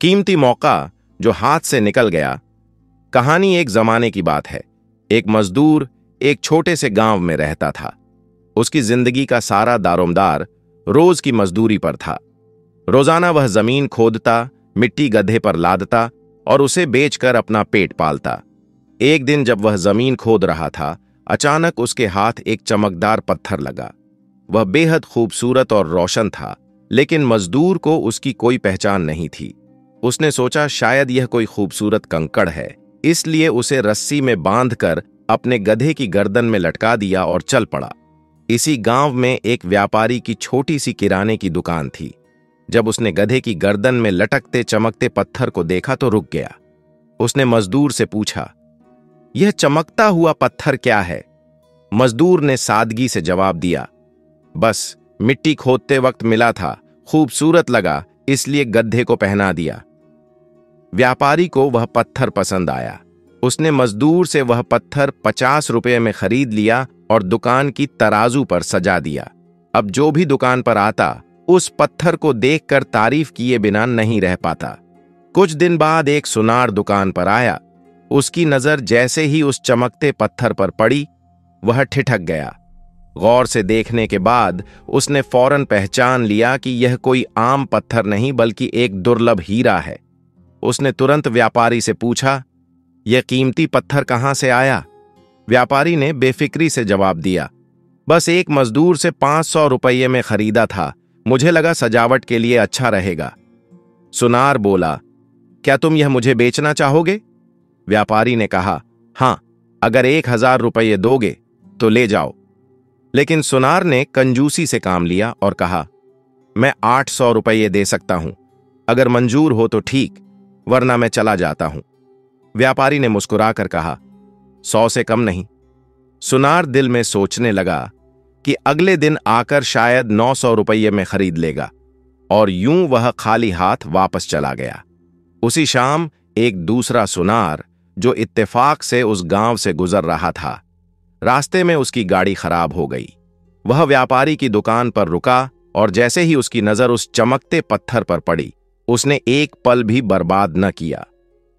कीमती मौका जो हाथ से निकल गया। कहानी एक जमाने की बात है। एक मजदूर एक छोटे से गांव में रहता था। उसकी जिंदगी का सारा दारोमदार रोज की मजदूरी पर था। रोजाना वह जमीन खोदता, मिट्टी गड्ढे पर लादता और उसे बेचकर अपना पेट पालता। एक दिन जब वह जमीन खोद रहा था, अचानक उसके हाथ एक चमकदार पत्थर लगा। वह बेहद खूबसूरत और रोशन था, लेकिन मजदूर को उसकी कोई पहचान नहीं थी। उसने सोचा शायद यह कोई खूबसूरत कंकड़ है, इसलिए उसे रस्सी में बांधकर अपने गधे की गर्दन में लटका दिया और चल पड़ा। इसी गांव में एक व्यापारी की छोटी सी किराने की दुकान थी। जब उसने गधे की गर्दन में लटकते चमकते पत्थर को देखा तो रुक गया। उसने मजदूर से पूछा, यह चमकता हुआ पत्थर क्या है? मजदूर ने सादगी से जवाब दिया, बस मिट्टी खोदते वक्त मिला था, खूबसूरत लगा इसलिए गधे को पहना दिया। व्यापारी को वह पत्थर पसंद आया। उसने मजदूर से वह पत्थर 50 रुपये में खरीद लिया और दुकान की तराजू पर सजा दिया। अब जो भी दुकान पर आता उस पत्थर को देखकर तारीफ किए बिना नहीं रह पाता। कुछ दिन बाद एक सुनार दुकान पर आया। उसकी नजर जैसे ही उस चमकते पत्थर पर पड़ी, वह ठिठक गया। गौर से देखने के बाद उसने फौरन पहचान लिया कि यह कोई आम पत्थर नहीं बल्कि एक दुर्लभ हीरा है। उसने तुरंत व्यापारी से पूछा, यह कीमती पत्थर कहां से आया? व्यापारी ने बेफिक्री से जवाब दिया, बस एक मजदूर से 500 रुपये में खरीदा था, मुझे लगा सजावट के लिए अच्छा रहेगा। सुनार बोला, क्या तुम यह मुझे बेचना चाहोगे? व्यापारी ने कहा, हां, अगर 1000 रुपये दोगे तो ले जाओ। लेकिन सुनार ने कंजूसी से काम लिया और कहा, मैं 800 रुपये दे सकता हूं, अगर मंजूर हो तो ठीक, वरना मैं चला जाता हूं। व्यापारी ने मुस्कुराकर कहा, 100 से कम नहीं। सुनार दिल में सोचने लगा कि अगले दिन आकर शायद 900 रुपये में खरीद लेगा, और यूं वह खाली हाथ वापस चला गया। उसी शाम एक दूसरा सुनार जो इत्तेफाक से उस गांव से गुजर रहा था, रास्ते में उसकी गाड़ी खराब हो गई। वह व्यापारी की दुकान पर रुका और जैसे ही उसकी नजर उस चमकते पत्थर पर पड़ी, उसने एक पल भी बर्बाद न किया।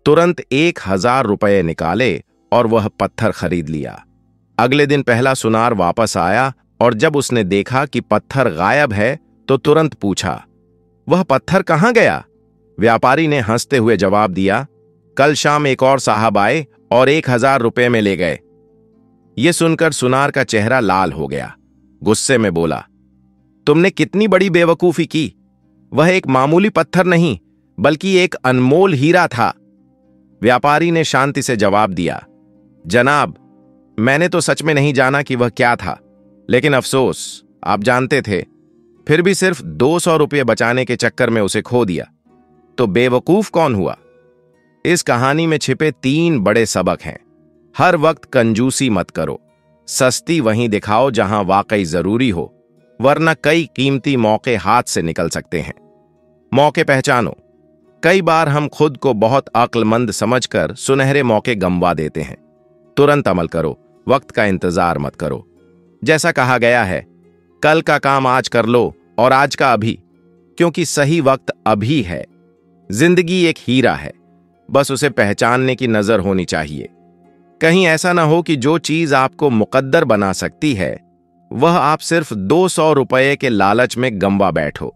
तुरंत 1000 रुपये निकाले और वह पत्थर खरीद लिया। अगले दिन पहला सुनार वापस आया और जब उसने देखा कि पत्थर गायब है तो तुरंत पूछा, वह पत्थर कहां गया? व्यापारी ने हंसते हुए जवाब दिया, कल शाम एक और साहब आए और 1000 रुपये में ले गए। यह सुनकर सुनार का चेहरा लाल हो गया। गुस्से में बोला, तुमने कितनी बड़ी बेवकूफी की। वह एक मामूली पत्थर नहीं बल्कि एक अनमोल हीरा था। व्यापारी ने शांति से जवाब दिया, जनाब, मैंने तो सच में नहीं जाना कि वह क्या था, लेकिन अफसोस, आप जानते थे, फिर भी सिर्फ 200 रुपये बचाने के चक्कर में उसे खो दिया। तो बेवकूफ कौन हुआ? इस कहानी में छिपे 3 बड़े सबक हैं। हर वक्त कंजूसी मत करो, सस्ती वहीं दिखाओ जहां वाकई जरूरी हो, वरना कई कीमती मौके हाथ से निकल सकते हैं। मौके पहचानो। कई बार हम खुद को बहुत अक्लमंद समझकर सुनहरे मौके गंवा देते हैं। तुरंत अमल करो, वक्त का इंतजार मत करो। जैसा कहा गया है, कल का काम आज कर लो और आज का अभी, क्योंकि सही वक्त अभी है। जिंदगी एक हीरा है, बस उसे पहचानने की नजर होनी चाहिए। कहीं ऐसा ना हो कि जो चीज आपको मुकद्दर बना सकती है, वह आप सिर्फ 200 रुपये के लालच में गंवा बैठो।